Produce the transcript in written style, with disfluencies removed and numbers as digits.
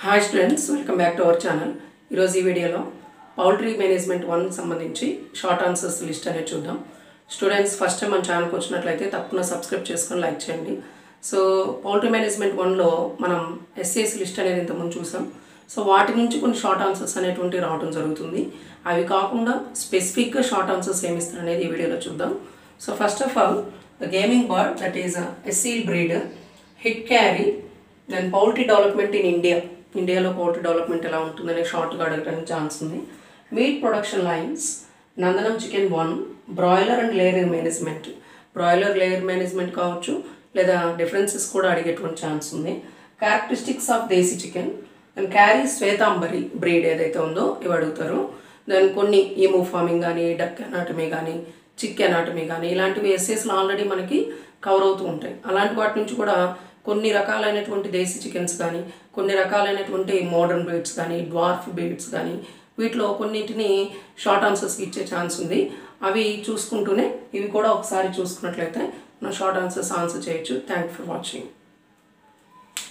Hi students, welcome back to our channel. ఈరోజు ఈ వీడియోలో పౌల్ట్రీ మేనేజ్మెంట్ 1 సంబంధించి షార్ట్ ఆన్సర్స్ లిస్ట్ అనేది చూద్దాం. స్టూడెంట్స్ ఫస్ట్ టైం మన ఛానల్కి వచ్చినట్లయితే తప్పకుండా సబ్స్క్రైబ్ చేసుకొని లైక్ చేయండి. సో పౌల్ట్రీ మేనేజ్మెంట్ 1లో మనం ఎస్ఏఎస్ లిస్ట్ అనేది ఇంతకుముందు చూసాం. సో వాటి నుంచి కొన్ని షార్ట్ ఆన్సర్స్ అనేటువంటి రావడం జరుగుతుంది. అవి కాకుండా స్పెసిఫిక్గా షార్ట్ ఆన్సర్స్ ఏమి ఇస్తారు అనేది ఈ వీడియోలో చూద్దాం. So first of all the gaming bird that is Aseel breed Hitcari then poultry development in ఇండియాలో పౌల్ట్రీ డెవలప్మెంట్ ఎలా ఉంటుందనే షార్ట్గా అడగడానికి ఛాన్స్ ఉంది. Meat production lines Nandanam chicken 1 broiler and layer management, broiler layer management కావచ్చు లేదా డిఫరెన్సెస్ కూడా అడిగేటువంటి ఛాన్స్ ఉంది. Characteristics of desi chicken and Cari Shwetambari breed ఏదైతే ఉందో ఇవి అడుగుతారు. దాని కొన్ని ఈమూ ఫార్మింగ్ కానీ డక్ అనాటమీ కానీ చిక్ అనాటమీ కానీ ఇలాంటివి ఎస్ఎస్లో ఆల్రెడీ మనకి కవర్ అవుతూ ఉంటాయి. అలాంటి వాటి నుంచి కూడా కొన్ని రకాలైనటువంటి దేశీ చికెన్స్ కానీ కొన్ని రకాలైనటువంటి మోడర్న్ బ్రీడ్స్ కానీ డ్వార్ఫ్ బ్రీడ్స్ కానీ వీటిలో కొన్నింటిని షార్ట్ ఆన్సర్స్కి ఇచ్చే ఛాన్స్ ఉంది. అవి చూసుకుంటూనే ఇవి కూడా ఒకసారి చూసుకున్నట్లయితే నా షార్ట్ ఆన్సర్స్ ఆన్సర్ చేయొచ్చు. Thank for watching.